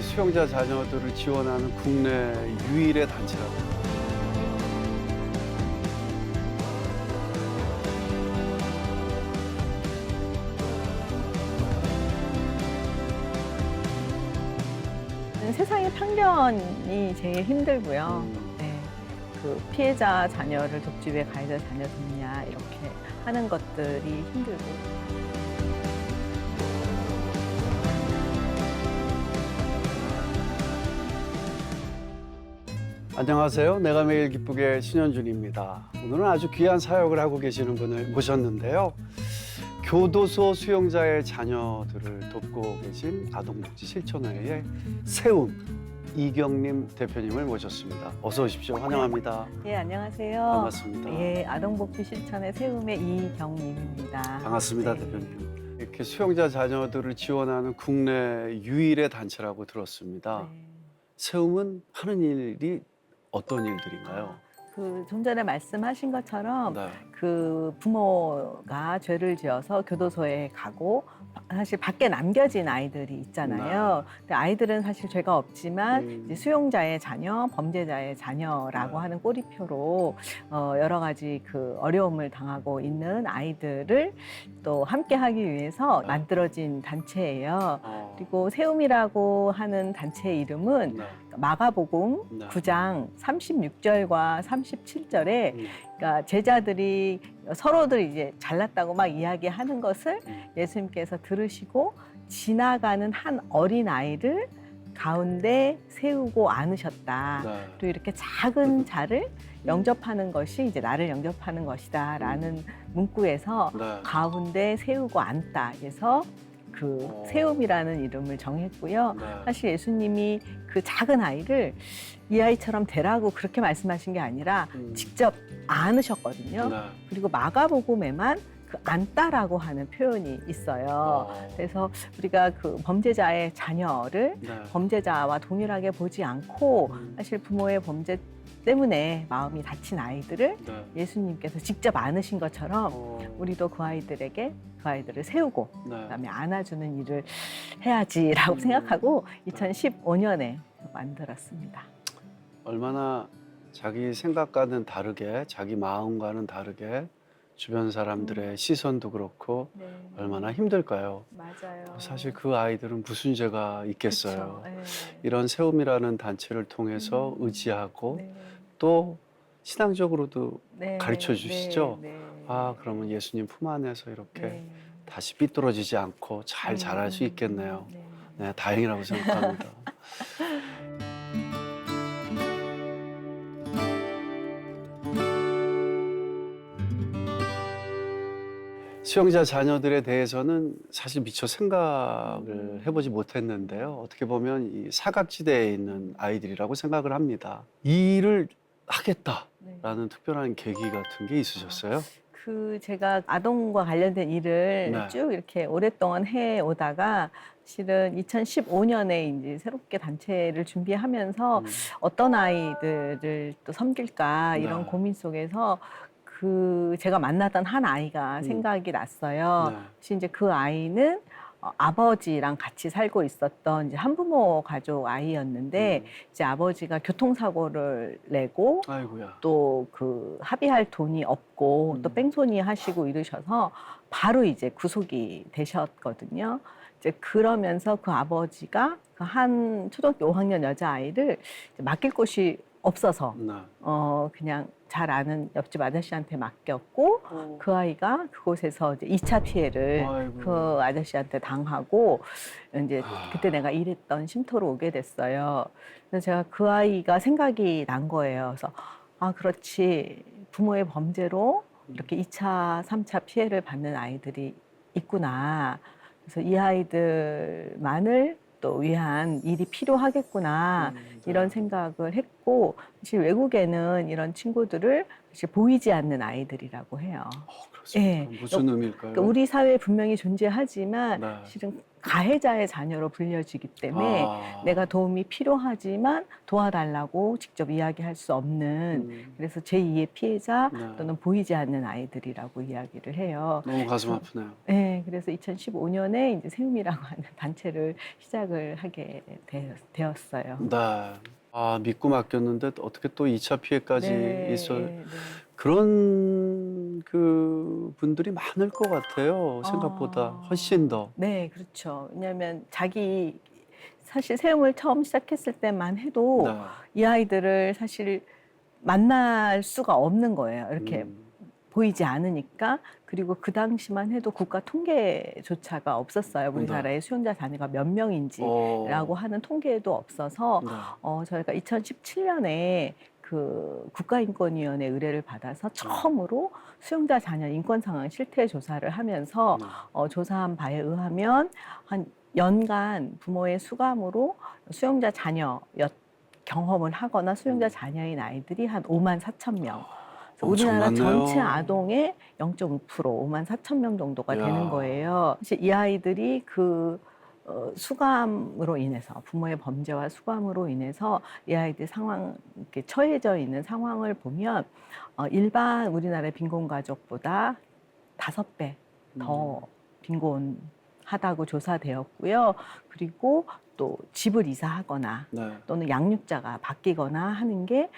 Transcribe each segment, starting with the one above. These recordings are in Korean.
수용자 자녀들을 지원하는 국내 유일의 단체라고 합니다. 세상의 편견이 제일 힘들고요. 네, 그 피해자 자녀를 돕지 왜 가해자 자녀 돕냐 이렇게 하는 것들이 힘들고. 안녕하세요. 내가 매일 기쁘게 신현준입니다. 오늘은 아주 귀한 사역을 하고 계시는 분을 모셨는데요. 교도소 수용자의 자녀들을 돕고 계신 아동복지 실천회의 세움 이경림 대표님을 모셨습니다. 어서 오십시오. 환영합니다. 예, 안녕하세요. 반갑습니다. 예, 아동복지 실천의 세움의 이경림입니다. 반갑습니다, 네. 대표님. 이렇게 수용자 자녀들을 지원하는 국내 유일의 단체라고 들었습니다. 네. 세움은 하는 일이 어떤 일들인가요? 좀 전에 말씀하신 것처럼 네. 그 부모가 죄를 지어서 교도소에 가고 사실 밖에 남겨진 아이들이 있잖아요. 근데 아이들은 사실 죄가 없지만 이제 수용자의 자녀, 범죄자의 자녀라고 하는 꼬리표로 여러 가지 그 어려움을 당하고 있는 아이들을 또 함께 하기 위해서 만들어진 단체예요. 그리고 세움이라고 하는 단체의 이름은 네. 마가복음 네. 9장 36절과 37절에 그러니까 제자들이 서로들 이제 잘났다고 막 이야기하는 것을 예수님께서 들으시고 지나가는 한 어린 아이를 가운데 세우고 안으셨다. 네. 또 이렇게 작은 자를 영접하는 것이 이제 나를 영접하는 것이다라는 문구에서 네. 가운데 세우고 앉다. 그래서 그 세움이라는 이름을 정했고요. 네. 사실 예수님이 그 작은 아이를 이 아이처럼 되라고 그렇게 말씀하신 게 아니라 직접 안으셨거든요. 네. 그리고 마가복음에만 그 안다라고 하는 표현이 있어요. 그래서 우리가 그 범죄자의 자녀를 네. 범죄자와 동일하게 보지 않고 사실 부모의 범죄 때문에 마음이 다친 아이들을 네. 예수님께서 직접 안으신 것처럼 우리도 그 아이들을 세우고 네. 그다음에 안아주는 일을 해야지라고 생각하고 2015년에 만들었습니다. 얼마나 자기 생각과는 다르게, 자기 마음과는 다르게 주변 사람들의 시선도 그렇고 네. 얼마나 힘들까요? 맞아요. 사실 그 아이들은 무슨 죄가 있겠어요. 그쵸. 네. 이런 세움이라는 단체를 통해서 의지하고 네. 또 신앙적으로도 네. 가르쳐 주시죠? 네. 네. 아, 그러면 예수님 품 안에서 이렇게 네. 다시 삐뚤어지지 않고 잘 자랄 수 있겠네요. 네. 네, 다행이라고 생각합니다. 수용자 자녀들에 대해서는 사실 미처 생각을 해보지 못했는데요. 어떻게 보면 이 사각지대에 있는 아이들이라고 생각을 합니다. 이 일을 하겠다라는 네. 특별한 계기 같은 게 있으셨어요? 제가 아동과 관련된 일을 네. 쭉 이렇게 오랫동안 해 오다가 실은 2015년에 이제 새롭게 단체를 준비하면서 어떤 아이들을 또 섬길까 이런 네. 고민 속에서 제가 만났던 한 아이가 생각이 났어요. 네. 혹시 이제 그 아이는 아버지랑 같이 살고 있었던 이제 한부모 가족 아이였는데 이제 아버지가 교통사고를 내고 아이고야. 또 그 합의할 돈이 없고 또 뺑소니 하시고 이러셔서 바로 이제 구속이 되셨거든요. 이제 그러면서 그 아버지가 그 한 초등학교 5학년 여자아이를 맡길 곳이 없어서 네. 그냥 잘 아는 옆집 아저씨한테 맡겼고 그 아이가 그곳에서 이제 2차 피해를 아이고. 그 아저씨한테 당하고 이제 그때 내가 일했던 쉼터로 오게 됐어요. 그래서 제가 그 아이가 생각이 난 거예요. 그래서 아, 그렇지. 부모의 범죄로 이렇게 2차, 3차 피해를 받는 아이들이 있구나. 그래서 이 아이들만을 또 위한 일이 필요하겠구나. 이런 생각을 했고, 사실 외국에는 이런 친구들을 사실 보이지 않는 아이들이라고 해요. 그렇습니까? 예. 무슨 의미일까요? 그러니까 우리 사회에 분명히 존재하지만 네. 실은 가해자의 자녀로 불려지기 때문에 내가 도움이 필요하지만 도와달라고 직접 이야기할 수 없는 그래서 제2의 피해자 네. 또는 보이지 않는 아이들이라고 이야기를 해요. 너무 가슴 아프네요. 네, 그래서 2015년에 이제 세움이라고 하는 단체를 시작을 하게 되었어요. 네. 아, 믿고 맡겼는데 어떻게 또 2차 피해까지 네, 있어요. 네. 그런 그 분들이 많을 것 같아요. 생각보다 훨씬 더. 네, 그렇죠. 왜냐하면 사실 세움을 처음 시작했을 때만 해도 네. 이 아이들을 사실 만날 수가 없는 거예요. 이렇게 보이지 않으니까. 그리고 그 당시만 해도 국가 통계조차가 없었어요. 우리나라의 수용자 자녀가 몇 명인지라고 하는 통계도 없어서 네. 저희가 2017년에 그 국가인권위원회 의뢰를 받아서 처음으로 수용자 자녀 인권 상황 실태 조사를 하면서 조사한 바에 의하면 한 연간 부모의 수감으로 수용자 자녀 경험을 하거나 수용자 자녀인 아이들이 한 5만 4천 명. 우리나라 전체 아동의 0.5%, 5만 4천 명 정도가 되는 거예요. 사실 이 아이들이 그 수감으로 인해서 부모의 범죄와 수감으로 인해서 이 아이들 상황 이렇게 처해져 있는 상황을 보면 일반 우리나라의 빈곤 가족보다 5배 더 빈곤하다고 조사되었고요. 그리고 또 집을 이사하거나 네. 또는 양육자가 바뀌거나 하는 게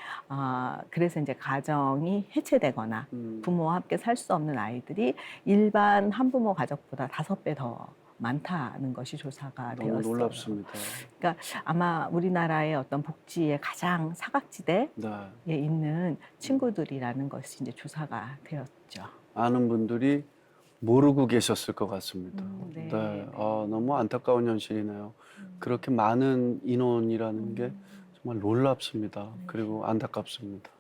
그래서 이제 가정이 해체되거나 부모와 함께 살 수 없는 아이들이 일반 한부모 가족보다 5배 더 많다는 것이 조사가 너무 되었어요. 놀랍습니다. 그러니까 아마 우리나라의 어떤 복지의 가장 사각지대에 네. 있는 친구들이라는 것이 이제 조사가 되었죠. 아는 분들이 모르고 계셨을 것 같습니다. 네. 너무 안타까운 현실이네요. 그렇게 많은 인원이라는 게 정말 놀랍습니다. 그리고 안타깝습니다.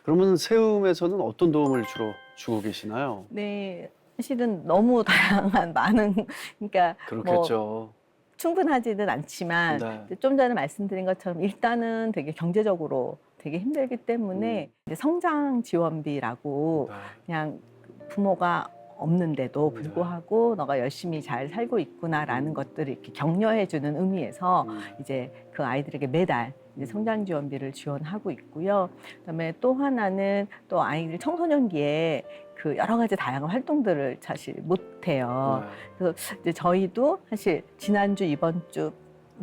그러면 세움에서는 어떤 도움을 주로 주고 계시나요? 네, 사실은 너무 다양한 많은 그러니까 뭐 그렇겠죠. 충분하지는 않지만 네. 좀 전에 말씀드린 것처럼 일단은 되게 경제적으로 되게 힘들기 때문에 이제 성장 지원비라고 네. 그냥 부모가 없는데도 불구하고 너가 열심히 잘 살고 있구나라는 것들을 이렇게 격려해주는 의미에서 이제 그 아이들에게 매달 이제 성장 지원비를 지원하고 있고요. 그다음에 또 하나는 또 아이들 청소년기에 그 여러 가지 다양한 활동들을 사실 못 해요. 그래서 이제 저희도 사실 지난주 이번 주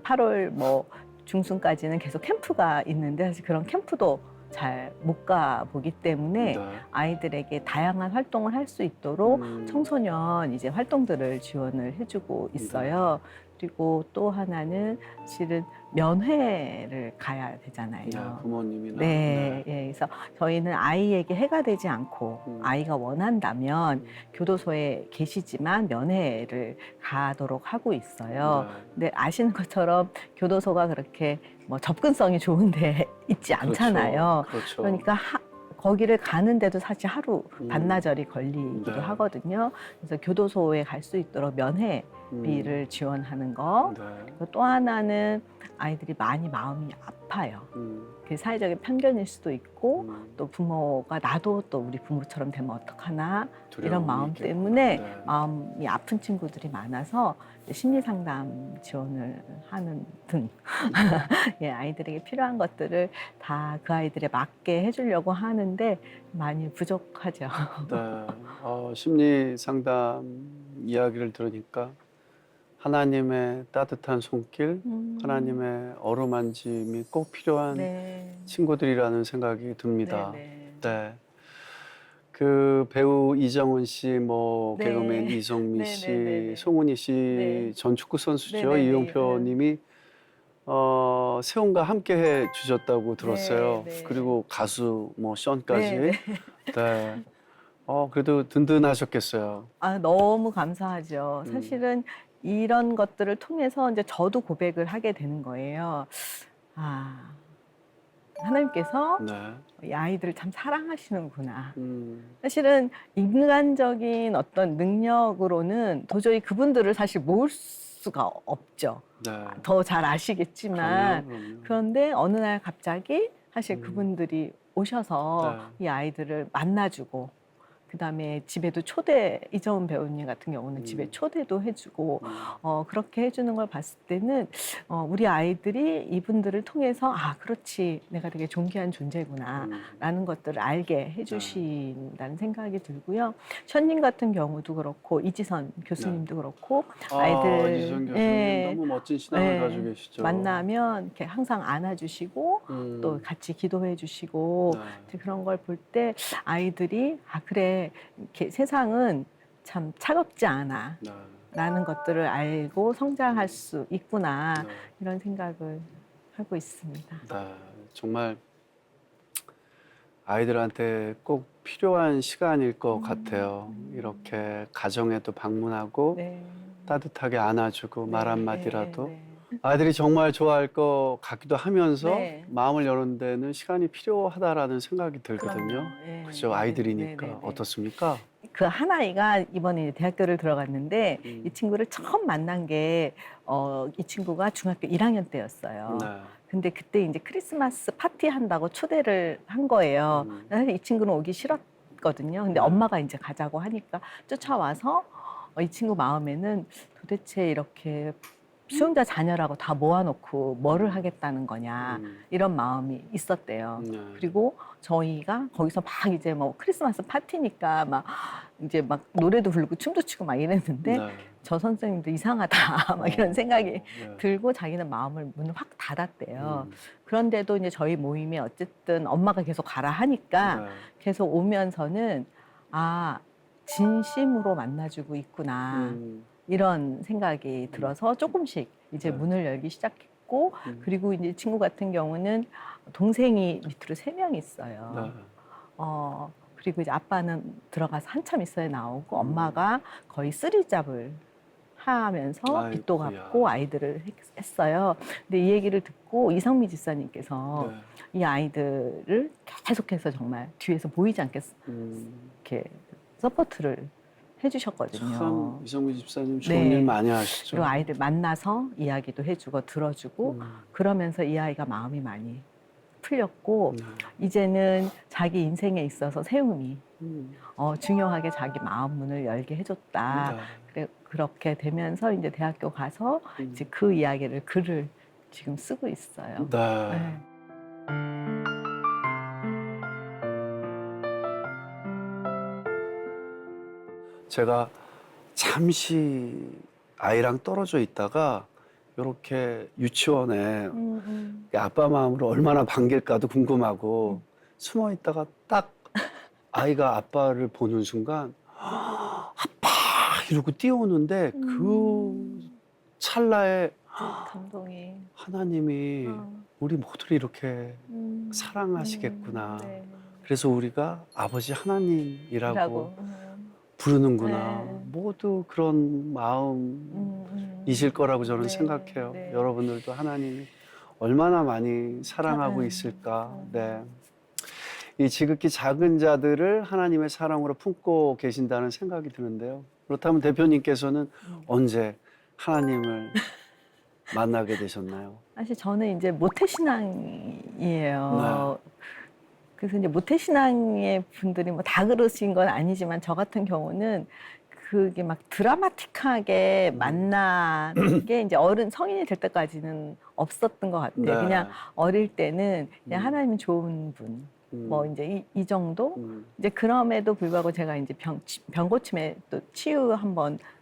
8월 뭐 중순까지는 계속 캠프가 있는데 사실 그런 캠프도 잘 못 가보기 때문에 아이들에게 다양한 활동을 할 수 있도록 청소년 이제 활동들을 지원을 해주고 있어요. 그리고 또 하나는 실은 면회를 가야 되잖아요. 부모님이나. 네, 예, 그래서 저희는 아이에게 해가 되지 않고 아이가 원한다면 교도소에 계시지만 면회를 가도록 하고 있어요. 근데 아시는 것처럼 교도소가 그렇게 뭐 접근성이 좋은데 있지 않잖아요. 그렇죠. 그러니까 거기를 가는데도 사실 하루 반나절이 걸리기도 하거든요. 그래서 교도소에 갈 수 있도록 면회비를 지원하는 거. 또 하나는 아이들이 많이 마음이 아파요. 그 사회적인 편견일 수도 있고 또 부모가 나도 또 우리 부모처럼 되면 어떡하나 이런 마음 때문에 마음이 아픈 친구들이 많아서 심리 상담 지원을 하는 등 예, 아이들에게 필요한 것들을 다 그 아이들에 맞게 해주려고 하는데 많이 부족하죠. 네. 심리 상담 이야기를 들으니까 하나님의 따뜻한 손길, 하나님의 어루만짐이 꼭 필요한 친구들이라는 생각이 듭니다. 네. 그 배우 이정은 씨, 뭐 개그맨 이성미 씨, 송은이 씨, 전 축구 선수죠. 이용표 님이 세움과 함께 해 주셨다고 들었어요. 그리고 가수 뭐 션까지. 네. 그래도 든든하셨겠어요. 너무 감사하죠. 사실은 이런 것들을 통해서 이제 저도 고백을 하게 되는 거예요. 하나님께서 이 아이들을 참 사랑하시는구나. 사실은 인간적인 어떤 능력으로는 도저히 그분들을 사실 모을 수가 없죠. 더 잘 아시겠지만. 그럼요. 그런데 어느 날 갑자기 사실 그분들이 오셔서 이 아이들을 만나주고 그다음에 집에도 초대, 이정은 배우님 같은 경우는 집에 초대도 해주고 그렇게 해주는 걸 봤을 때는 우리 아이들이 이분들을 통해서 아 그렇지 내가 되게 존귀한 존재구나 라는 것들을 알게 해주신다는 생각이 들고요. 션님 같은 경우도 그렇고 이지선 교수님도 그렇고 아이들 이지선 교수님 예, 너무 멋진 신앙을 예, 가지고 계시죠. 만나면 이렇게 항상 안아주시고 또 같이 기도해 주시고 이제 그런 걸 볼 때 아이들이 아 그래 이렇게 세상은 참 차갑지 않아 라는 것들을 알고 성장할 수 있구나 이런 생각을 하고 있습니다. 정말 아이들한테 꼭 필요한 시간일 것 같아요. 이렇게 가정에도 방문하고 네. 따뜻하게 안아주고 말 네, 한마디라도 네, 아이들이 정말 좋아할 것 같기도 하면서 네. 마음을 여는 데는 시간이 필요하다라는 생각이 들거든요. 그럼요. 네, 그죠? 네, 아이들이니까 네, 네, 네. 어떻습니까? 그 한 아이가 이번에 대학교를 들어갔는데 이 친구를 처음 만난 게 이 친구가 중학교 1학년 때였어요. 네. 근데 그때 이제 크리스마스 파티 한다고 초대를 한 거예요. 사실 이 친구는 오기 싫었거든요. 근데 엄마가 이제 가자고 하니까 쫓아와서 이 친구 마음에는 도대체 이렇게 수용자 자녀라고 다 모아놓고 뭐를 하겠다는 거냐 이런 마음이 있었대요. 그리고 저희가 거기서 막 이제 뭐 크리스마스 파티니까 막 이제 막 노래도 부르고 춤도 추고 막 이랬는데 저 선생님도 이상하다 막 이런 생각이 들고 자기는 마음을 문을 확 닫았대요. 그런데도 이제 저희 모임에 어쨌든 엄마가 계속 가라 하니까 계속 오면서는 아 진심으로 만나주고 있구나. 이런 생각이 들어서 조금씩 이제 문을 열기 시작했고 그리고 이제 친구 같은 경우는 동생이 밑으로 3명 있어요. 그리고 이제 아빠는 들어가서 한참 있어야 나오고 엄마가 거의 쓰리잡을 하면서 빚도 갚고 아이들을 했어요. 근데 이 얘기를 듣고 이성미 집사님께서 이 아이들을 계속해서 정말 뒤에서 보이지 않게 이렇게 서포트를 해주셨거든요. 참 이성미 집사님 좋은 일 많이 하시죠. 그리고 아이들 만나서 이야기도 해주고 들어주고 그러면서 이 아이가 마음이 많이 풀렸고 이제는 자기 인생에 있어서 세움이 중요하게 자기 마음 문을 열게 해줬다. 그렇게 되면서 이제 대학교 가서 이제 그 이야기를 글을 지금 쓰고 있어요. 네. 제가 잠시 아이랑 떨어져 있다가 이렇게 유치원에 아빠 마음으로 얼마나 반길까도 궁금하고 숨어 있다가 딱 아이가 아빠를 보는 순간 아빠 이러고 뛰어오는데 그 찰나에 감동이 하나님이 우리 모두를 이렇게 사랑하시겠구나. 그래서 우리가 아버지 하나님이라고 부르는구나. 모두 그런 마음이실 거라고 저는 생각해요. 여러분들도 하나님이 얼마나 많이 사랑하고 있을까. 이 지극히 작은 자들을 하나님의 사랑으로 품고 계신다는 생각이 드는데요. 그렇다면 대표님께서는 언제 하나님을 만나게 되셨나요? 사실 저는 이제 모태신앙이에요. 그래서 이제 모태신앙의 분들이 뭐 다 그러신 건 아니지만 저 같은 경우는 그게 막 드라마틱하게 만나는 게 이제 성인이 될 때까지는 없었던 것 같아요. 그냥 어릴 때는 그냥 하나님은 좋은 분. 뭐 이제 이 정도? 이제 그럼에도 불구하고 제가 이제 병 고침에 또 치유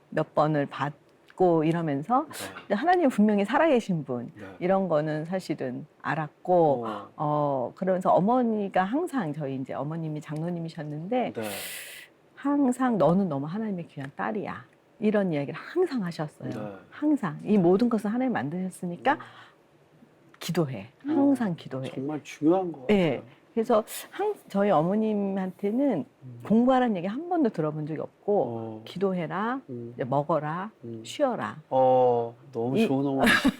몇 번을 받고 이러면서 하나님 분명히 살아계신 분 이런 거는 사실은 알았고 그러면서 어머니가 항상 저희 이제 어머님이 장로님이셨는데 항상 너는 너무 하나님의 귀한 딸이야 이런 이야기를 항상 하셨어요. 항상 이 모든 것을 하나님 만드셨으니까 기도해. 항상 기도해. 정말 중요한 것 같아요. 네. 그래서 저희 어머님한테는 공부하라는 얘기 한 번도 들어본 적이 없고 기도해라, 이제 먹어라, 쉬어라. 너무 좋은 어머니시다.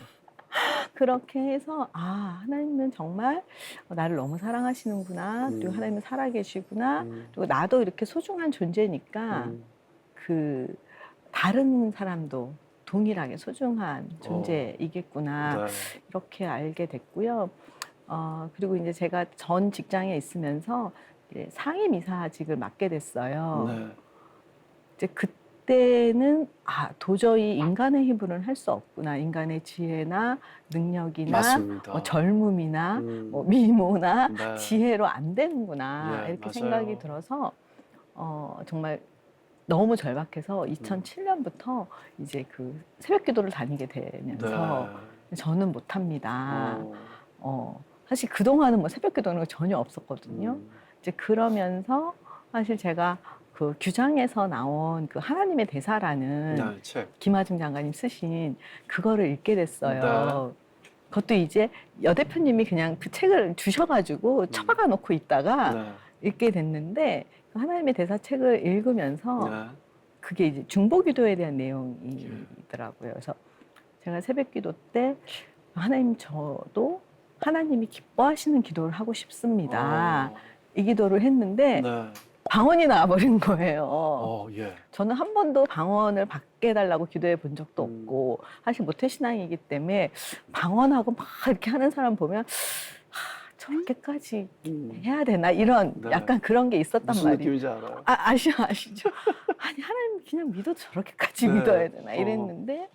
그렇게 해서 하나님은 정말 나를 너무 사랑하시는구나. 그리고 하나님은 살아계시구나. 그리고 나도 이렇게 소중한 존재니까 그 다른 사람도 동일하게 소중한 존재이겠구나. 이렇게 알게 됐고요. 그리고 이제 제가 전 직장에 있으면서 이제 상임이사직을 맡게 됐어요. 네. 이제 그때는 도저히 인간의 힘으로는 할 수 없구나. 인간의 지혜나 능력이나 맞습니다. 뭐 젊음이나 음. 뭐 미모나 네. 지혜로 안 되는구나. 예, 이렇게 맞아요. 생각이 들어서 정말 너무 절박해서 2007년부터 이제 그 새벽 기도를 다니게 되면서 저는 못합니다. 사실 그동안은 뭐 새벽 기도는 전혀 없었거든요. 이제 그러면서 사실 제가 그 규장에서 나온 그 하나님의 대사라는 네, 책. 김하중 장관님 쓰신 그거를 읽게 됐어요. 그것도 이제 여 대표님이 그냥 그 책을 주셔가지고 처박아 놓고 있다가 네. 읽게 됐는데 그 하나님의 대사 책을 읽으면서 네. 그게 이제 중보기도에 대한 내용이더라고요. 그래서 제가 새벽기도 때 하나님 저도 하나님이 기뻐하시는 기도를 하고 싶습니다. 이 기도를 했는데 네. 방언이 나와버린 거예요. 예. 저는 한 번도 방언을 받게 해달라고 기도해 본 적도 없고 사실 모태신앙이기 때문에 방언하고 막 이렇게 하는 사람 보면 저렇게까지 해야 되나 이런 네. 약간 그런 게 있었단 무슨 말이에요. 느낌인지 알아요. 아시죠? 아니 하나님 그냥 믿어도 저렇게까지 네. 믿어야 되나 이랬는데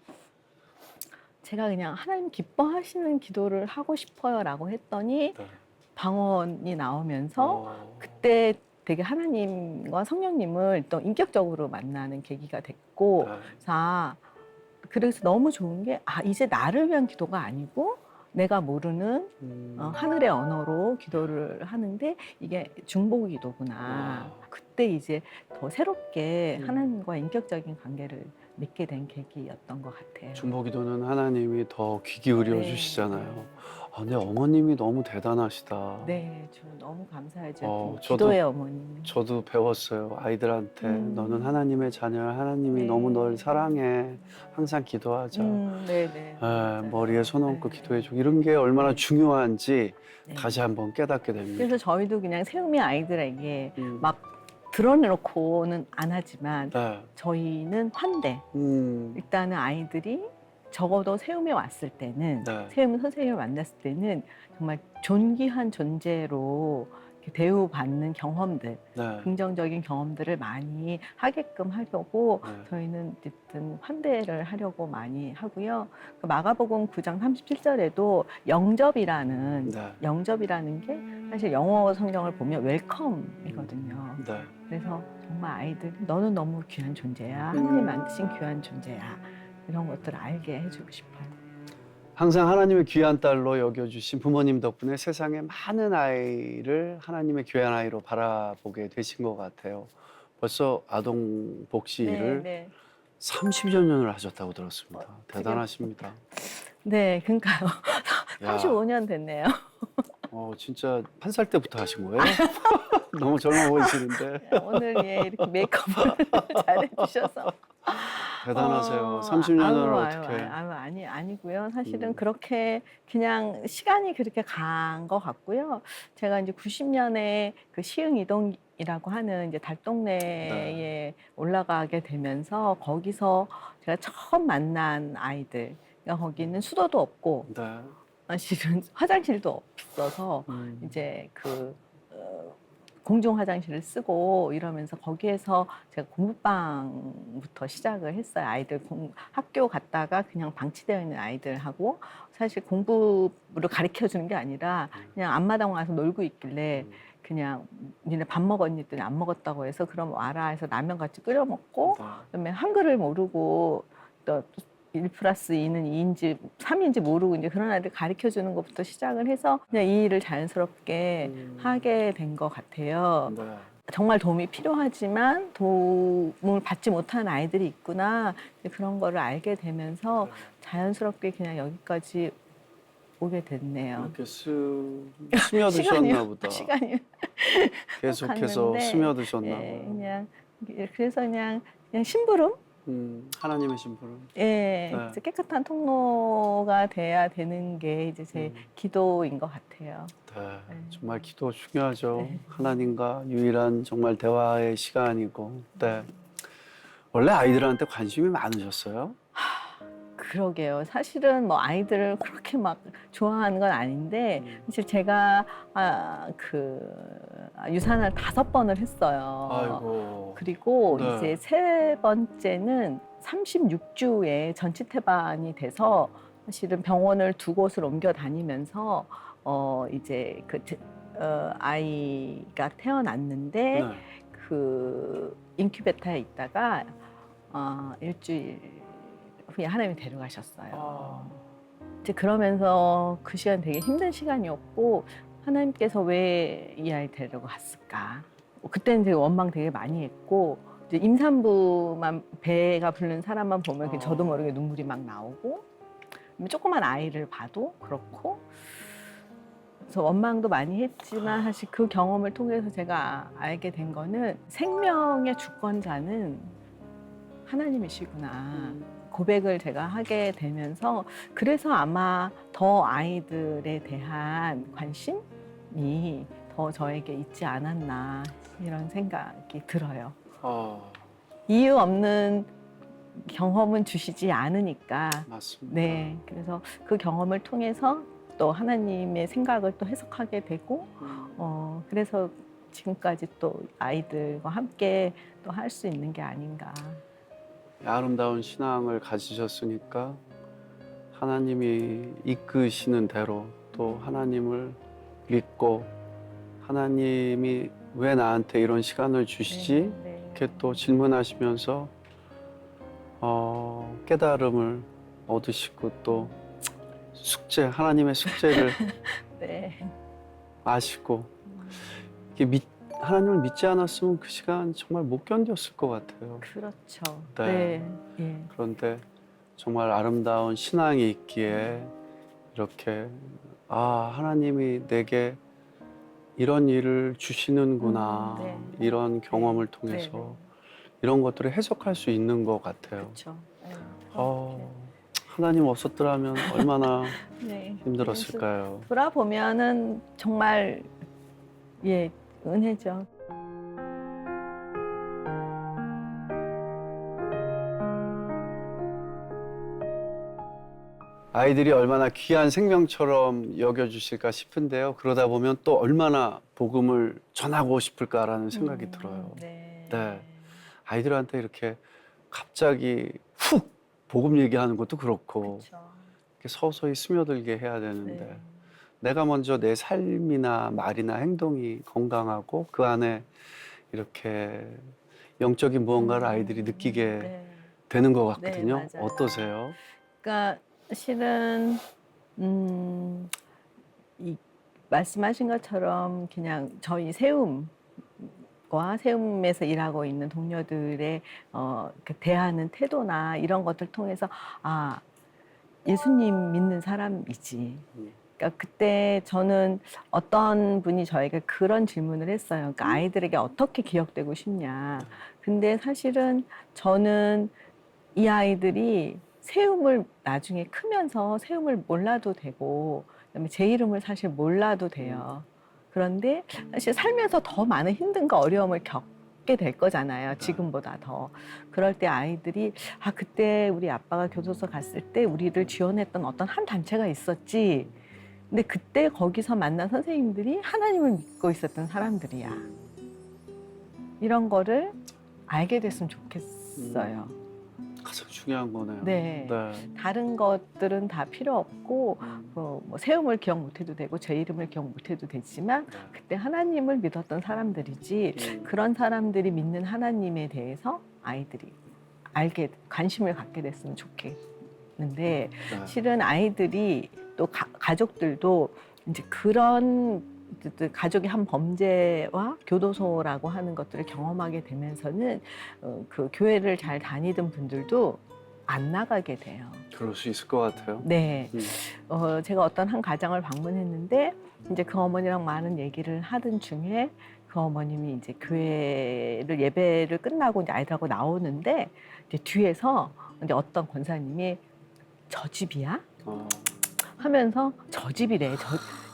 제가 그냥 하나님 기뻐하시는 기도를 하고 싶어요라고 했더니 네. 방언이 나오면서 그때 되게 하나님과 성령님을 또 인격적으로 만나는 계기가 됐고 그래서 너무 좋은 게 이제 나를 위한 기도가 아니고 내가 모르는 하늘의 언어로 기도를 하는데 이게 중보기도구나. 그때 이제 더 새롭게 하나님과 인격적인 관계를 맺게 된 계기였던 것 같아요. 중보기도는 하나님이 더 귀 기울여 네. 주시잖아요. 근데 어머님이 너무 대단하시다. 네, 저 너무 감사하죠. 저도- 기도의 어머님. 저도 배웠어요. 아이들한테 너는 하나님의 자녀야. 하나님이 네. 너무 널 사랑해. 항상 기도하자. 네네. 머리에 손 얹고 네. 기도해주고 이런 게 얼마나 중요한지 네. 다시 한번 깨닫게 됩니다. 그래서 저희도 그냥 세움이 아이들에게 음. 막 드러내놓고는 안 하지만 네. 저희는 환대. 일단은 아이들이 적어도 세움에 왔을 때는 네. 세움 선생님을 만났을 때는 정말 존귀한 존재로 이렇게 대우받는 경험들, 네. 긍정적인 경험들을 많이 하게끔 하려고 네. 저희는 어쨌든 환대를 하려고 많이 하고요. 그 마가복음 9장 37절에도 영접이라는 네. 영접이라는 게 사실 영어 성경을 보면 웰컴이거든요. 네. 그래서 정말 아이들 너는 너무 귀한 존재야. 하나님 만드신 귀한 존재야. 이런 것들을 알게 해주고 싶어요. 항상 하나님의 귀한 딸로 여겨주신 부모님 덕분에 세상의 많은 아이를 하나님의 귀한 아이로 바라보게 되신 것 같아요. 벌써 아동 복지 일을 네. 30여 년을 하셨다고 들었습니다. 대단하십니다. 네, 그러니까요. 야. 35년 됐네요. 진짜 한 살 때부터 하신 거예요? 너무 젊어 보이시는데. 오늘 이렇게 메이크업을 잘해주셔서. 대단하세요. 30년을 어떻게. 아니고요. 사실은 그렇게 그냥 시간이 그렇게 간 것 같고요. 제가 이제 90년에 그 시흥 이동이라고 하는 이제 달동네에 올라가게 되면서 거기서 제가 처음 만난 아이들. 그러니까 거기는 수도도 없고 네. 사실은 화장실도 없어서 이제 공중 화장실을 쓰고 이러면서 거기에서 제가 공부방부터 시작을 했어요. 아이들 학교 갔다가 그냥 방치되어 있는 아이들하고 사실 공부를 가르쳐 주는 게 아니라 그냥 앞마당 와서 놀고 있길래 그냥 니네 밥 먹었니? 했더니 안 먹었다고 해서 그럼 와라 해서 라면 같이 끓여 먹고 그다음에 한글을 모르고 또 1+2는 2인지 3인지 모르고 이제 그런 아이들 가르쳐 주는 것부터 시작을 해서 그냥 이 일을 자연스럽게 하게 된 것 같아요. 네. 정말 도움이 필요하지만 도움을 받지 못하는 아이들이 있구나. 그런 거를 알게 되면서 자연스럽게 그냥 여기까지 오게 됐네요. 이렇게 스며드셨나 보다. 시간이 계속해서 갔는데, 스며드셨나 예, 봐요. 그냥 그래서 그냥 심부름. 하나님의 심부름. 예, 그래서 깨끗한 통로가 돼야 되는 게 이제 제 기도인 것 같아요. 네, 정말 기도 중요하죠. 네. 하나님과 유일한 정말 대화의 시간이고. 네. 원래 아이들한테 관심이 많으셨어요? 그러게요. 사실은 뭐 아이들을 그렇게 막 좋아하는 건 아닌데 사실 제가 유산을 5번을 했어요. 아이고. 그리고 네. 이제 세 번째는 36주에 전치태반이 돼서 사실은 병원을 2곳을 옮겨 다니면서 이제 아이가 태어났는데 네. 그 인큐베터에 있다가 일주일 후에 하나님이 데려가셨어요. 이제 그러면서 그 시간 되게 힘든 시간이었고 하나님께서 왜 이 아이 데려갔을까? 그때는 되게 원망 되게 많이 했고 이제 임산부만 배가 부른 사람만 보면 저도 모르게 눈물이 막 나오고 조그만 아이를 봐도 그렇고 그래서 원망도 많이 했지만 사실 그 경험을 통해서 제가 알게 된 거는 생명의 주권자는 하나님이시구나. 고백을 제가 하게 되면서 그래서 아마 더 아이들에 대한 관심이 더 저에게 있지 않았나 이런 생각이 들어요. 이유 없는 경험은 주시지 않으니까. 맞습니다. 네, 그래서 그 경험을 통해서 또 하나님의 생각을 또 해석하게 되고 그래서 지금까지 또 아이들과 함께 또 할 수 있는 게 아닌가. 아름다운 신앙을 가지셨으니까 하나님이 이끄시는 대로 또 하나님을 믿고 하나님이 왜 나한테 이런 시간을 주시지? 네. 이렇게 또 질문하시면서 깨달음을 얻으시고 또 하나님의 숙제를 네. 아시고 이게 하나님을 믿지 않았으면 그 시간 정말 못 견뎠을 것 같아요. 그렇죠. 네. 네. 예. 그런데 정말 아름다운 신앙이 있기에 이렇게 하나님이 내게 이런 일을 주시는구나 네. 이런 경험을 통해서 네. 이런 것들을 해석할 수 있는 것 같아요. 그렇죠. 네. 하나님 없었더라면 얼마나 네. 힘들었을까요? 돌아보면은 정말 은혜죠. 아이들이 얼마나 귀한 생명처럼 여겨주실까 싶은데요. 그러다 보면 또 얼마나 복음을 전하고 싶을까라는 생각이 들어요. 네. 네. 아이들한테 이렇게 갑자기 훅 복음 얘기하는 것도 그렇고 그렇죠. 이렇게 서서히 스며들게 해야 되는데 네. 내가 먼저 내 삶이나 말이나 행동이 건강하고 그 안에 이렇게 영적인 무언가를 아이들이 느끼게 네. 되는 것 같거든요. 네, 맞아요. 어떠세요? 그러니까 실은 이 말씀하신 것처럼 그냥 저희 세움에서 일하고 있는 동료들의 대하는 태도나 이런 것들 통해서 예수님 믿는 사람이지. 그러니까 그때 저는 어떤 분이 저에게 그런 질문을 했어요. 그러니까 아이들에게 어떻게 기억되고 싶냐. 근데 사실은 저는 이 아이들이 세움을 나중에 크면서 세움을 몰라도 되고 그다음에 제 이름을 사실 몰라도 돼요. 그런데 사실 살면서 더 많은 힘든과 어려움을 겪게 될 거잖아요. 지금보다 더. 그럴 때 아이들이 그때 우리 아빠가 교도소 갔을 때 우리를 지원했던 어떤 한 단체가 있었지. 근데 그때 거기서 만난 선생님들이 하나님을 믿고 있었던 사람들이야. 이런 거를 알게 됐으면 좋겠어요. 가장 중요한 거네요. 네. 다른 것들은 다 필요 없고 뭐 세움을 기억 못해도 되고 제 이름을 기억 못해도 되지만 그때 하나님을 믿었던 사람들이지 그런 사람들이 믿는 하나님에 대해서 아이들이 관심을 갖게 됐으면 좋겠는데 실은 아이들이 또 가족들도 이제 그런 가족이 한 범죄와 교도소라고 하는 것들을 경험하게 되면서는 그 교회를 잘 다니던 분들도 안 나가게 돼요. 그럴 수 있을 것 같아요. 네. 제가 어떤 한 가정을 방문했는데 이제 그 어머니랑 많은 얘기를 하던 중에 그 어머님이 이제 교회를 예배를 끝나고 이제 아이들하고 나오는데 이제 뒤에서 이제 어떤 권사님이 저 집이야? 하면서 저 집이래.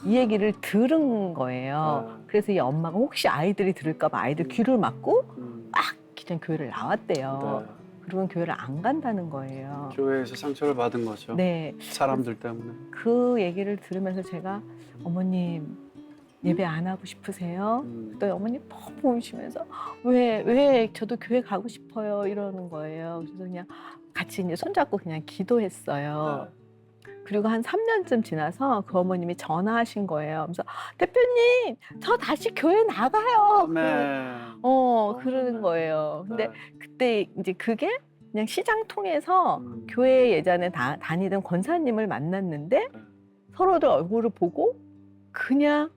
이 얘기를 들은 거예요. 그래서 이 엄마가 혹시 아이들이 들을까 봐 아이들 귀를 막고 막 그냥 교회를 나왔대요. 그리고 교회를 안 간다는 거예요. 교회에서 상처를 받은 거죠. 네, 사람들 때문에. 그 얘기를 들으면서 제가 어머님 예배 안 하고 싶으세요? 그랬더니 어머니 너무 우시면서 왜 저도 교회 가고 싶어요 이러는 거예요. 그래서 그냥 같이 이제 손잡고 그냥 기도했어요. 그리고 한 3년쯤 지나서 그 어머님이 전화하신 거예요. 그래서 대표님 저 다시 교회 나가요. 아멘. 그러는 거예요. 근데 네. 그때 이제 그게 그냥 시장 통해서 교회 예전에 다니던 권사님을 만났는데 네. 서로들 얼굴을 보고 그냥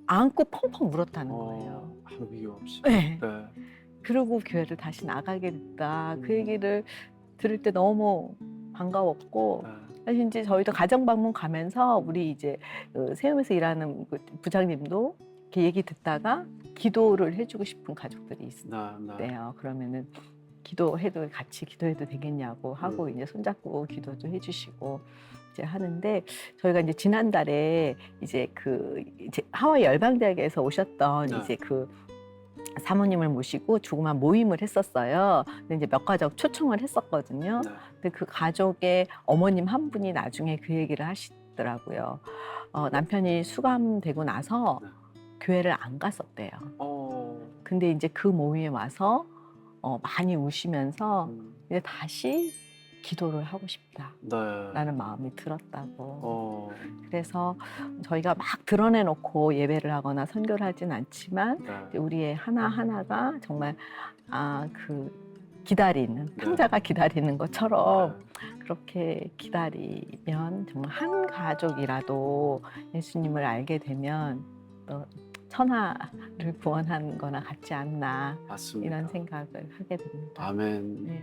안고 펑펑 울었다는 거예요. 아무 이유 없이. 네. 네. 그러고 교회를 다시 나가게 됐다. 그 음. 얘기를 들을 때 너무 반가웠고 네. 사실 이제 저희도 가정 방문 가면서 우리 이제 그 세움에서 일하는 그 부장님도 이렇게 얘기 듣다가 기도를 해주고 싶은 가족들이 있어요. 네. 그러면은 기도해도 같이 기도해도 되겠냐고 하고 이제 손잡고 기도도 해주시고 이제 하는데 저희가 이제 지난달에 이제 이제 하와이 열방대학에서 오셨던 네. 이제 그 사모님을 모시고 조그만 모임을 했었어요. 근데 이제 몇 가족 초청을 했었거든요. 네. 근데 그 가족의 어머님 한 분이 나중에 그 얘기를 하시더라고요. 남편이 수감되고 나서 네. 교회를 안 갔었대요. 어. 근데 이제 그 모임에 와서 많이 우시면서 이제 다시 기도를 하고 싶다라는 네. 마음이 들었다고. 네. 그래서 저희가 막 드러내놓고 예배를 하거나 선교를 하진 않지만 네. 우리의 하나하나가 정말 기다리는 네. 탕자가 기다리는 것처럼 네. 그렇게 기다리면 정말 한 가족이라도 예수님을 알게 되면 또 천하를 구원한 거나 같지 않나 맞습니다. 이런 생각을 하게 됩니다. 아멘. 네.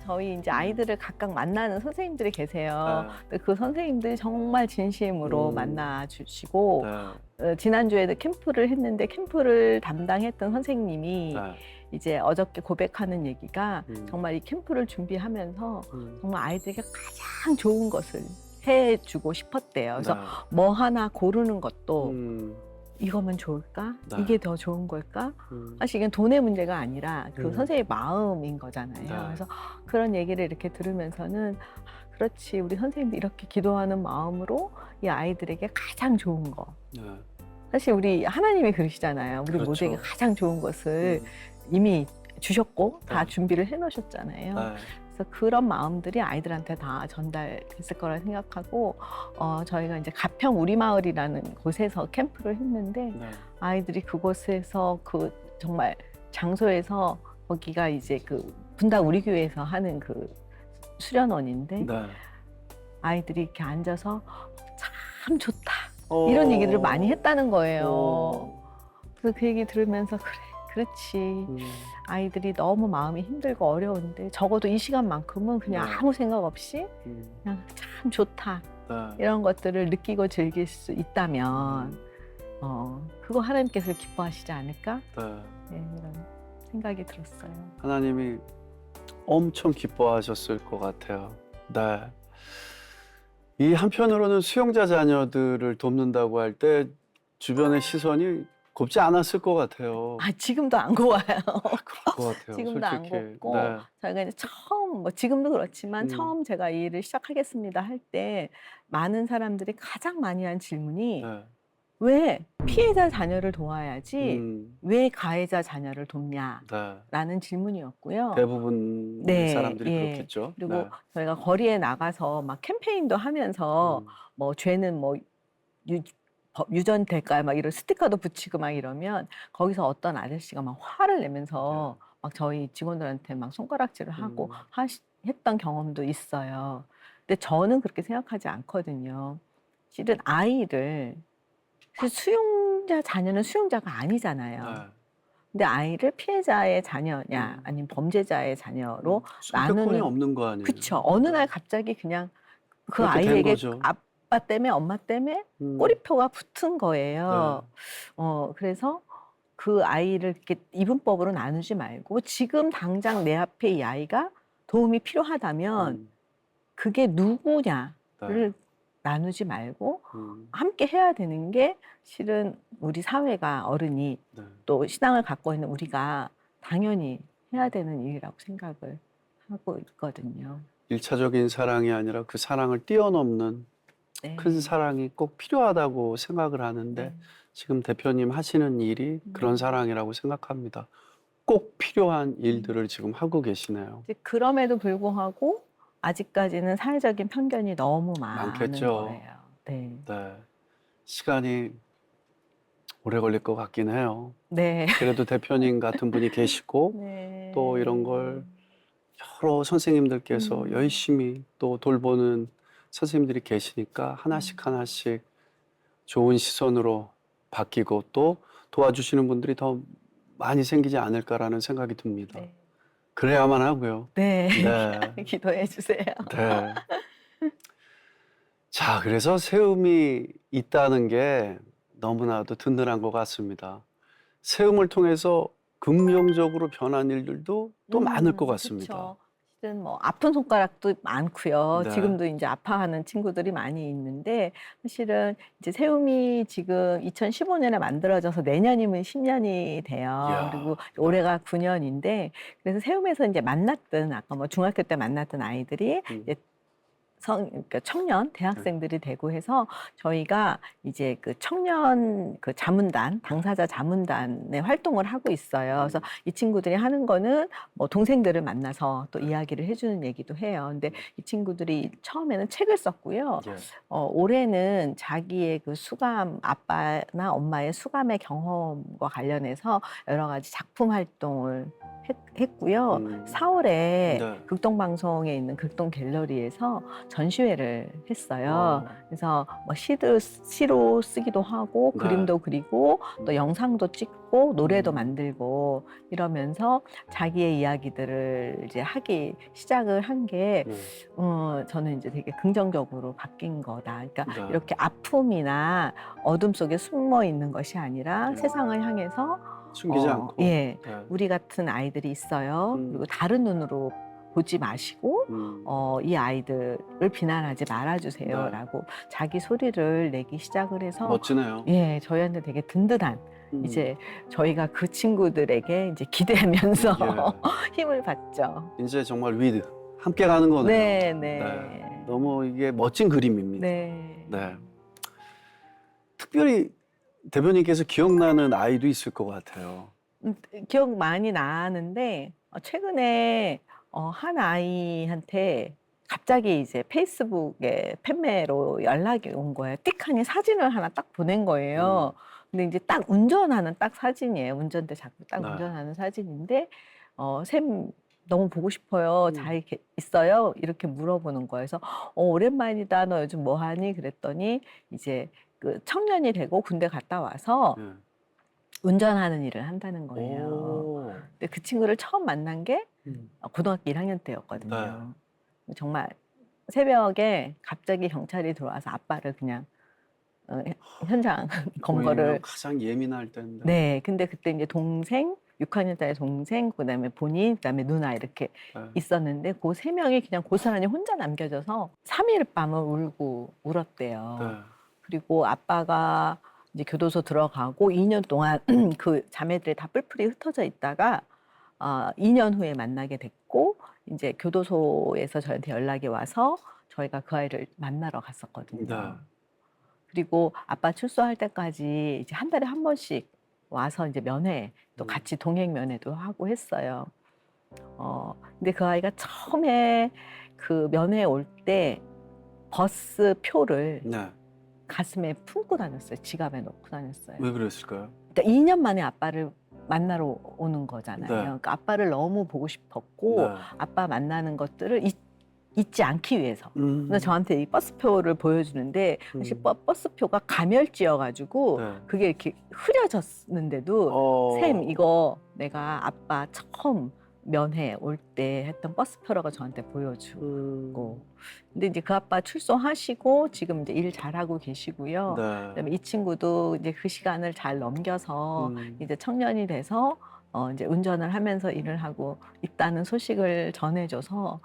저희 이제 아이들을 각각 만나는 선생님들이 계세요. 근데 그 선생님들이 정말 진심으로 만나 주시고 네. 지난주에도 캠프를 했는데 캠프를 담당했던 선생님이 네. 이제 어저께 고백하는 얘기가 음. 정말 이 캠프를 준비하면서 정말 아이들에게 가장 좋은 것을 해주고 싶었대요. 그래서 네. 뭐 하나 고르는 것도 음. 이거면 좋을까? 네. 이게 더 좋은 걸까? 음. 사실 이건 돈의 문제가 아니라 그 음. 선생님의 마음인 거잖아요. 네. 그래서 그런 얘기를 이렇게 들으면서는 그렇지, 우리 선생님도 이렇게 기도하는 마음으로 이 아이들에게 가장 좋은 거. 네. 사실 우리 하나님이 그러시잖아요. 우리 그렇죠. 모두에게 가장 좋은 것을 음. 이미 주셨고 다 네. 준비를 해놓으셨잖아요. 네. 그래서 그런 마음들이 아이들한테 다 전달됐을 거라 생각하고 저희가 이제 가평 우리마을이라는 곳에서 캠프를 했는데 네. 아이들이 그곳에서 그 정말 장소에서 거기가 이제 그 분당 우리 교회에서 하는 그 수련원인데 네. 아이들이 이렇게 앉아서 참 좋다 이런 얘기를 많이 했다는 거예요. 그래서 그 얘기 들으면서 그렇지. 아이들이 너무 마음이 힘들고 어려운데 적어도 이 시간만큼은 그냥 네. 아무 생각 없이 그냥 참 좋다 네. 이런 것들을 느끼고 즐길 수 있다면 그거 하나님께서 기뻐하시지 않을까? 네. 네, 이런 생각이 들었어요. 하나님이 엄청 기뻐하셨을 것 같아요. 네. 이 한편으로는 수용자 자녀들을 돕는다고 할 때 주변의 시선이 곱지 않았을 것 같아요. 지금도 안 고와요. 그럴 것 같아요. 지금도 안 솔직히. 곱고 네. 저희가 이제 처음 뭐 지금도 그렇지만 처음 제가 이 일을 시작하겠습니다 할 때 많은 사람들이 가장 많이 한 질문이 네. 왜 피해자 자녀를 도와야지 음. 왜 가해자 자녀를 돕냐? 네. 라는 질문이었고요. 대부분 네, 사람들이 예. 그렇겠죠. 그리고 네. 저희가 거리에 나가서 막 캠페인도 하면서 뭐 죄는 뭐 유전될까요? 막 이런 스티커도 붙이고 막 이러면 거기서 어떤 아저씨가 막 화를 내면서 막 저희 직원들한테 막 손가락질을 하고 했던 경험도 있어요. 근데 저는 그렇게 생각하지 않거든요. 실은 수용자 자녀는 수용자가 아니잖아요. 네. 근데 아이를 피해자의 자녀냐 아니면 범죄자의 자녀로 선택권이 없는 거 아니에요? 그쵸. 어느 날 갑자기 그냥 그 그렇게 된 아이에게 거죠. 아빠 때문에 엄마 때문에 꼬리표가 붙은 거예요. 네. 그래서 그 아이를 이렇게 이분법으로 나누지 말고 지금 당장 내 앞에 이 아이가 도움이 필요하다면 그게 누구냐를 나누지 말고 음, 함께 해야 되는 게 실은 우리 사회가 어른이 네. 또 신앙을 갖고 있는 우리가 당연히 해야 되는 일이라고 생각을 하고 있거든요. 일차적인 사랑이 아니라 그 사랑을 뛰어넘는 네. 큰 사랑이 꼭 필요하다고 생각을 하는데 네. 지금 대표님 하시는 일이 그런 사랑이라고 생각합니다. 꼭 필요한 일들을 지금 하고 계시네요. 이제 그럼에도 불구하고 아직까지는 사회적인 편견이 너무 많은 많겠죠. 거예요. 네. 네. 시간이 오래 걸릴 것 같긴 해요. 네. 그래도 대표님 같은 분이 계시고 네. 또 이런 걸 여러 선생님들께서 열심히 또 돌보는 선생님들이 계시니까 하나씩 하나씩 좋은 시선으로 바뀌고 또 도와주시는 분들이 더 많이 생기지 않을까라는 생각이 듭니다. 네. 그래야만 하고요. 네. 네. 기도해 주세요. 네. 자, 그래서 세움이 있다는 게 너무나도 든든한 것 같습니다. 세움을 통해서 긍정적으로 변한 일들도 또 많을 것 같습니다. 그쵸. 실은 뭐 아픈 손가락도 많고요. 네. 지금도 이제 아파하는 친구들이 많이 있는데 사실은 이제 세움이 지금 2015년에 만들어져서 내년이면 10년이 돼요. 이야. 그리고 올해가 9년인데 그래서 세움에서 이제 만났던 아까 뭐 중학교 때 만났던 아이들이 이제 그러니까 청년 대학생들이 되고 해서 저희가 이제 그 청년 그 자문단 당사자 자문단의 활동을 하고 있어요. 그래서 이 친구들이 하는 거는 뭐 동생들을 만나서 또 이야기를 해주는 얘기도 해요. 근데 이 친구들이 처음에는 책을 썼고요. 예. 올해는 자기의 그 수감 아빠나 엄마의 수감의 경험과 관련해서 여러 가지 작품 활동을 했고요. 4월에 네. 극동방송에 있는 극동 갤러리에서 전시회를 했어요. 그래서 뭐 시로 쓰기도 하고 네. 그림도 그리고 또 영상도 찍고 노래도 만들고 이러면서 자기의 이야기들을 이제 하기 시작을 한 게 네. 저는 이제 되게 긍정적으로 바뀐 거다. 그러니까 네. 이렇게 아픔이나 어둠 속에 숨어 있는 것이 아니라 네. 세상을 향해서 숨기지 않고. 예, 네. 우리 같은 아이들이 있어요. 그리고 다른 눈으로 보지 마시고 이 아이들을 비난하지 말아주세요라고 자기 소리를 내기 시작을 해서 멋지네요. 예, 저희한테 되게 든든한 이제 저희가 그 친구들에게 이제 기대하면서 힘을 받죠. 이제 정말 위드 함께 가는 거네요. 네, 네. 네. 너무 이게 멋진 그림입니다. 네. 네. 특별히 대표님께서 기억나는 아이도 있을 것 같아요. 기억 많이 나는데 최근에 한 아이한테 갑자기 이제 페이스북에 팬메로 연락이 온 거예요. 띡하니 사진을 하나 딱 보낸 거예요. 근데 이제 딱 운전하는 딱 사진이에요. 운전대 잡고 딱 네. 운전하는 사진인데 쌤 너무 보고 싶어요. 잘 있어요? 이렇게 물어보는 거예요. 그래서 오랜만이다. 너 요즘 뭐 하니? 그랬더니 이제 그 청년이 되고 군대 갔다 와서 네. 운전하는 일을 한다는 거예요. 오. 근데 그 친구를 처음 만난 게 음. 고등학교 1학년 때였거든요. 정말 새벽에 갑자기 경찰이 들어와서 아빠를 그냥 현장 검거를. 보이면 가장 예민할 때인데. 네, 근데 그때 이제 동생, 6학년짜리 동생, 그다음에 본인, 그다음에 누나 이렇게 네. 있었는데 그 세 명이 그냥 고스란히 혼자 남겨져서 3일 밤을 울고 울었대요. 네. 그리고 아빠가 이제 교도소 들어가고 2년 동안 그 자매들이 다 뿔뿔이 흩어져 있다가 2년 후에 만나게 됐고 이제 교도소에서 저한테 연락이 와서 저희가 그 아이를 만나러 갔었거든요. 네. 그리고 아빠 출소할 때까지 이제 한 달에 한 번씩 와서 이제 면회 또 같이 동행 면회도 하고 했어요. 근데 그 아이가 처음에 그 면회 올 때 버스 표를 네. 가슴에 품고 다녔어요. 지갑에 넣고 다녔어요. 왜 그랬을까요? 그러니까 2년 만에 아빠를 만나러 오는 거잖아요. 네. 그러니까 아빠를 너무 보고 싶었고 네. 아빠 만나는 것들을 잊지 않기 위해서. 그래서 음. 저한테 이 버스표를 보여주는데 사실 버스표가 가멸지여가지고 네. 그게 이렇게 흐려졌는데도 쌤 이거 내가 아빠 처음 면회 올 때 했던 버스표라고 저한테 보여주고 근데 이제 그 아빠 출소하시고 지금 이제 일 잘하고 계시고요. 네. 그다음에 이 친구도 이제 그 시간을 잘 넘겨서 이제 청년이 돼서 이제 운전을 하면서 일을 하고 있다는 소식을 전해줘서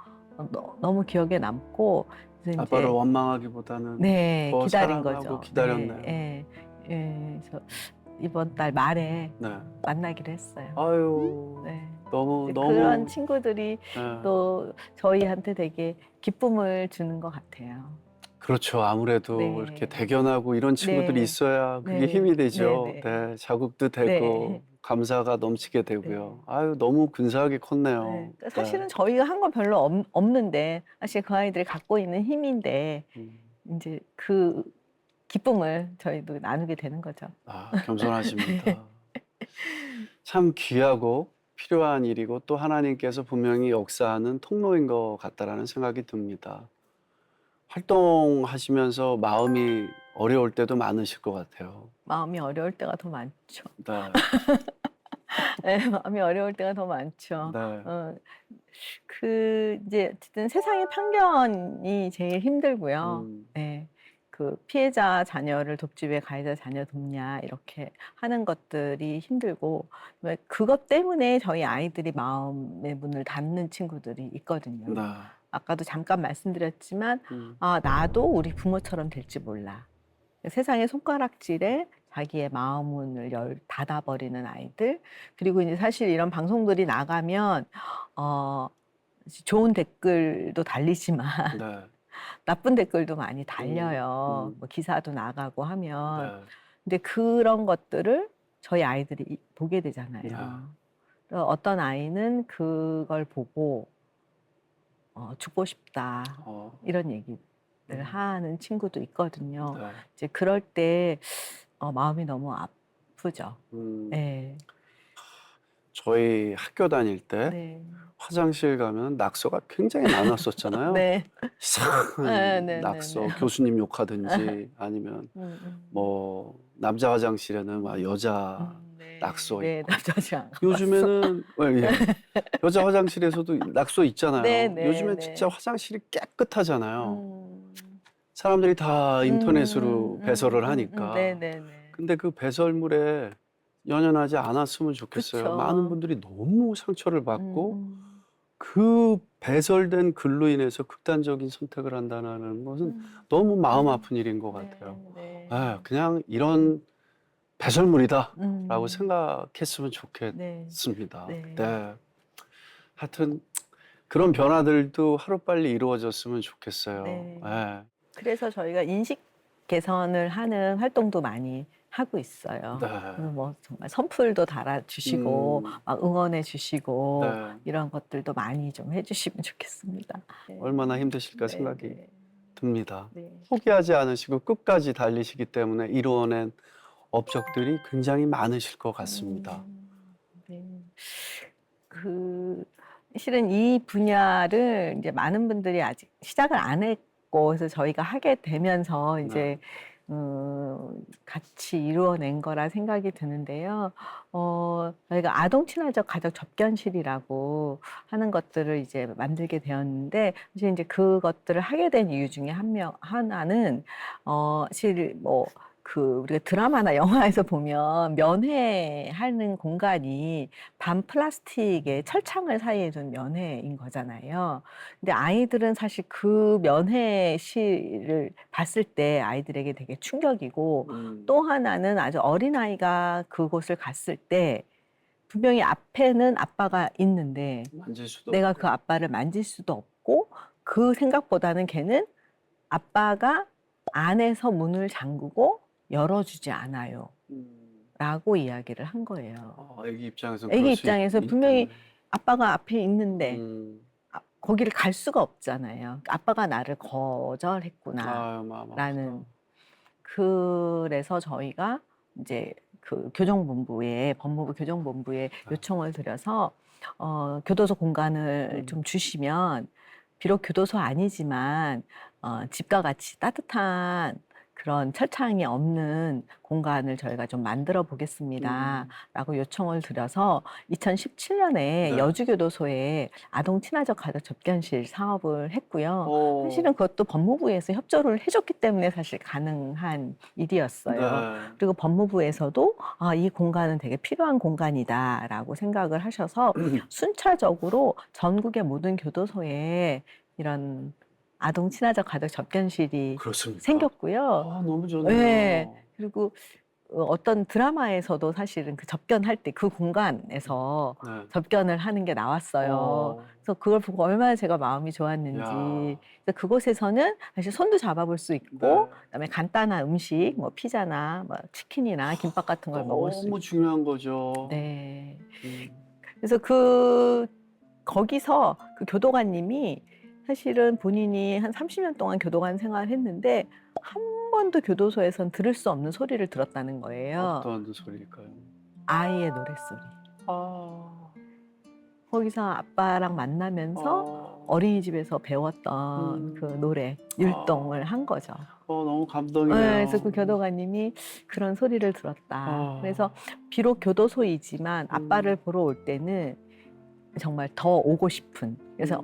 너무 기억에 남고 그래서 이제 아빠를 원망하기보다는 네, 더 기다린 사랑하고 거죠. 기다렸네요. 네, 예, 예. 그래서 이번 달 말에 네. 만나기로 했어요. 아유, 네. 너무 그런 친구들이 네. 또 저희한테 되게 기쁨을 주는 것 같아요. 그렇죠. 아무래도 네. 이렇게 대견하고 이런 친구들이 네. 있어야 그게 네. 힘이 되죠. 네, 네. 네, 자극도 네. 되고 감사가 넘치게 되고요. 아유, 너무 근사하게 컸네요. 네. 네. 사실은 저희가 한 건 별로 없는데 사실 그 아이들이 갖고 있는 힘인데 음. 이제 그 기쁨을 저희도 나누게 되는 거죠. 아, 겸손하십니다. 참 귀하고 필요한 일이고 또 하나님께서 분명히 역사하는 통로인 것 같다라는 생각이 듭니다. 활동하시면서 마음이 어려울 때도 많으실 것 같아요. 마음이 어려울 때가 더 많죠. 네. 네, 마음이 어려울 때가 더 많죠. 네. 이제 어쨌든 세상의 편견이 제일 힘들고요. 음, 네. 그 피해자 자녀를 돕지 왜 가해자 자녀 돕냐 이렇게 하는 것들이 힘들고 그것 때문에 저희 아이들이 마음의 문을 닫는 친구들이 있거든요. 네. 아까도 잠깐 말씀드렸지만 음, 나도 우리 부모처럼 될지 몰라. 세상의 손가락질에 자기의 마음문을 닫아버리는 아이들. 그리고 이제 사실 이런 방송들이 나가면 좋은 댓글도 달리지만 네. 나쁜 댓글도 많이 달려요. 음. 뭐 기사도 나가고 하면. 네. 근데 그런 것들을 저희 아이들이 보게 되잖아요. 네. 그래서 어떤 아이는 그걸 보고 죽고 싶다 이런 얘기를 하는 친구도 있거든요. 네. 이제 그럴 때 마음이 너무 아프죠. 음, 네. 저희 학교 다닐 때 네. 화장실 가면 낙서가 굉장히 많았었잖아요. 네. 이상한 네, 낙서, 네, 네. 교수님 욕하든지 아니면 뭐 남자 화장실에는 막 여자 네. 낙서 네, 있고. 남자지 않아. 요즘에는 예. 여자 화장실에서도 낙서 있잖아요. 네, 네, 요즘엔 네. 진짜 화장실이 깨끗하잖아요. 음. 사람들이 다 인터넷으로 배설을 하니까. 네, 네, 네. 근데 그 배설물에 연연하지 않았으면 좋겠어요. 그쵸. 많은 분들이 너무 상처를 받고 음. 그 배설된 글로 인해서 극단적인 선택을 한다는 것은 너무 마음 아픈 일인 것 같아요. 네, 네. 아, 그냥 이런 배설물이다라고 음. 생각했으면 네. 좋겠습니다. 네. 네. 하여튼 그런 변화들도 하루빨리 이루어졌으면 좋겠어요. 네. 네. 그래서 저희가 인식 개선을 하는 활동도 많이 하고 있어요. 네. 뭐 정말 선풀도 달아주시고 막 응원해 주시고 네. 이런 것들도 많이 좀 해주시면 좋겠습니다. 네. 얼마나 힘드실까 네, 생각이 네. 듭니다. 네. 포기하지 않으시고 끝까지 달리시기 때문에 이루어낸 업적들이 굉장히 많으실 것 같습니다. 네. 실은 이 분야를 이제 많은 분들이 아직 시작을 안 했고, 그래서 저희가 하게 되면서 이제 같이 이루어낸 거라 생각이 드는데요. 저희가 아동 친화적 가족 접견실이라고 하는 것들을 이제 만들게 되었는데, 사실 이제 그것들을 하게 된 이유 중에 하나는, 사실 우리가 드라마나 영화에서 보면 면회하는 공간이 반 플라스틱에 철창을 사이에 둔 면회인 거잖아요. 근데 아이들은 사실 그 면회실을 봤을 때 아이들에게 되게 충격이고 또 하나는 아주 어린아이가 그곳을 갔을 때 분명히 앞에는 아빠가 있는데 만질 수도 내가 없고. 그 아빠를 만질 수도 없고 그 생각보다는 걔는 아빠가 안에서 문을 잠그고 열어주지 않아요. 라고 이야기를 한 거예요. 아기 입장에서는 애기 그럴 수 입장에서 분명히 아빠가 앞에 있는데 거기를 갈 수가 없잖아요. 아빠가 나를 거절했구나. 마음 라는. 아프다. 그래서 저희가 이제 그 교정본부에, 법무부 교정본부에 요청을 드려서 교도소 공간을 좀 주시면 비록 교도소 아니지만 집과 같이 따뜻한 그런 철창이 없는 공간을 저희가 좀 만들어 보겠습니다. 라고 요청을 드려서 2017년에 네. 여주교도소에 아동 친화적 가족 접견실 사업을 했고요. 어. 사실은 그것도 법무부에서 협조를 해줬기 때문에 사실 가능한 일이었어요. 네. 그리고 법무부에서도 이 공간은 되게 필요한 공간이다라고 생각을 하셔서 순차적으로 전국의 모든 교도소에 이런 아동 친화적 가족 접견실이 그렇습니다. 생겼고요. 아, 너무 좋네요. 네. 그리고 어떤 드라마에서도 사실은 그 접견할 때 그 공간에서 네. 접견을 하는 게 나왔어요. 어. 그래서 그걸 보고 얼마나 제가 마음이 좋았는지. 야. 그래서 그곳에서는 사실 손도 잡아볼 수 있고, 네. 그다음에 간단한 음식, 뭐 피자나 뭐 치킨이나 김밥 같은 걸 먹을 수 있고. 너무 중요한 거죠. 네. 음. 그래서 거기서 그 교도관님이 사실은 본인이 한 30년 동안 교도관 생활을 했는데 한 번도 교도소에선 들을 수 없는 소리를 들었다는 거예요. 어떤 소리일까요? 아이의 노랫소리. 아. 거기서 아빠랑 만나면서 어린이집에서 배웠던 그 노래, 율동을 한 거죠. 너무 감동이네요. 네, 그래서 그 교도관님이 그런 소리를 들었다. 그래서 비록 교도소이지만 아빠를 보러 올 때는 정말 더 오고 싶은. 그래서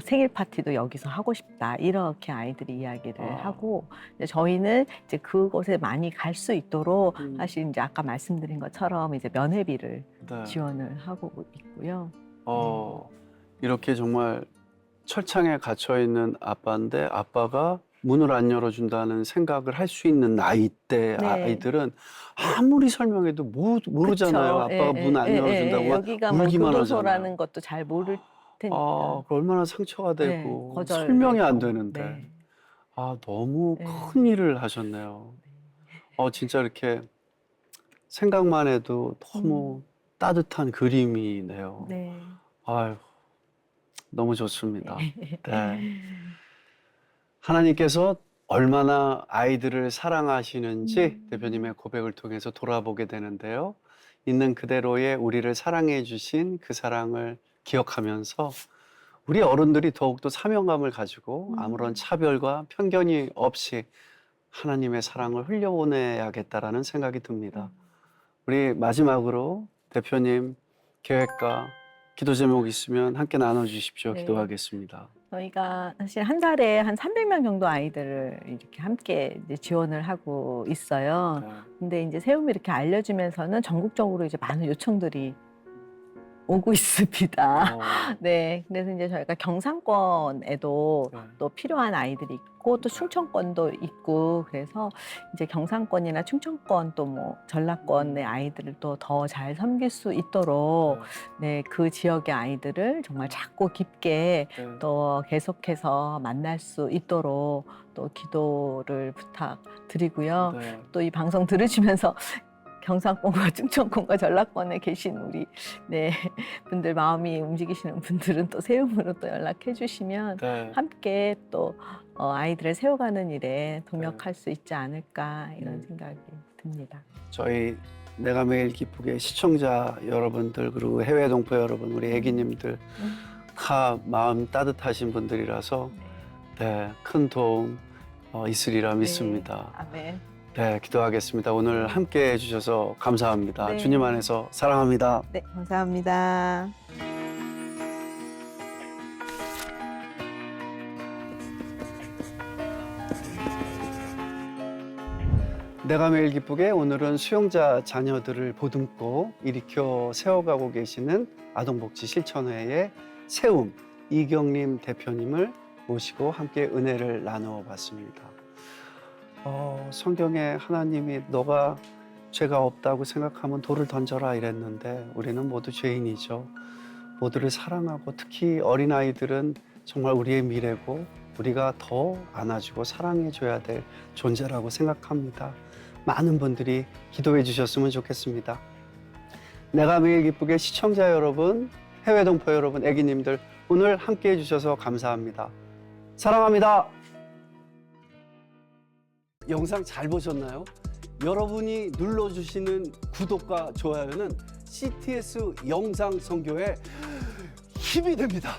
생일 파티도 여기서 하고 싶다. 이렇게 아이들이 이야기를 하고 이제 저희는 이제 그곳에 많이 갈 수 있도록 사실 이제 아까 말씀드린 것처럼 이제 면회비를 네. 지원을 하고 있고요. 이렇게 정말 철창에 갇혀 있는 아빠인데 아빠가 문을 안 열어준다는 생각을 할 수 있는 나이대 네. 아이들은 아무리 설명해도 모르잖아요. 그쵸. 아빠가 문 안 열어준다고 여기가 뭐 울기만 교도소라는 하잖아요. 것도 잘 모를 테니까. 그 얼마나 상처가 네, 되고 거절되고. 설명이 안 되는데 네. 너무 네. 큰 일을 하셨네요. 진짜 이렇게 생각만 해도 너무 따뜻한 그림이네요. 네. 아유, 너무 좋습니다. 네. 하나님께서 얼마나 아이들을 사랑하시는지 대표님의 고백을 통해서 돌아보게 되는데요. 있는 그대로의 우리를 사랑해 주신 그 사랑을 기억하면서 우리 어른들이 더욱더 사명감을 가지고 아무런 차별과 편견이 없이 하나님의 사랑을 흘려보내야겠다라는 생각이 듭니다. 우리 마지막으로 대표님 계획과 기도 제목 있으면 함께 나눠주십시오. 네. 기도하겠습니다. 저희가 사실 한 달에 한 300명 정도 아이들을 이렇게 함께 이제 지원을 하고 있어요. 네. 근데 이제 세움이 이렇게 알려지면서는 전국적으로 이제 많은 요청들이 오고 있습니다. 네, 그래서 이제 저희가 경상권에도 네. 또 필요한 아이들이 있고 또 충청권도 있고 그래서 이제 경상권이나 충청권 또 뭐 전라권의 아이들을 또 더 잘 섬길 수 있도록 네, 그 지역의 아이들을 정말 작고 깊게 또 계속해서 만날 수 있도록 또 기도를 부탁드리고요. 네. 또 이 방송 들으시면서 경상권과 충청권과 전라권에 계신 우리 네, 분들 마음이 움직이시는 분들은 또 세움으로 또 연락해 주시면 네. 함께 또 아이들을 세워가는 일에 동역할 수 있지 않을까 이런 생각이 듭니다. 저희 내가 매일 기쁘게 시청자 여러분들 그리고 해외 동포 여러분 우리 애기님들 다 마음 따뜻하신 분들이라서 네, 큰 도움 있으리라 믿습니다. 아멘. 네, 기도하겠습니다. 오늘 함께 해주셔서 감사합니다. 네. 주님 안에서 사랑합니다. 네, 감사합니다. 내가 매일 기쁘게 오늘은 수용자 자녀들을 보듬고 일으켜 세워가고 계시는 아동복지 실천회의 세움 이경림 대표님을 모시고 함께 은혜를 나누어 봤습니다. 성경에 하나님이 너가 죄가 없다고 생각하면 돌을 던져라 이랬는데 우리는 모두 죄인이죠. 모두를 사랑하고 특히 어린아이들은 정말 우리의 미래고 우리가 더 안아주고 사랑해줘야 될 존재라고 생각합니다. 많은 분들이 기도해 주셨으면 좋겠습니다. 내가 매일 기쁘게 시청자 여러분, 해외 동포 여러분, 애기님들 오늘 함께 해주셔서 감사합니다. 사랑합니다. 영상 잘 보셨나요? 여러분이 눌러주시는 구독과 좋아요는 CTS 영상 선교에 힘이 됩니다.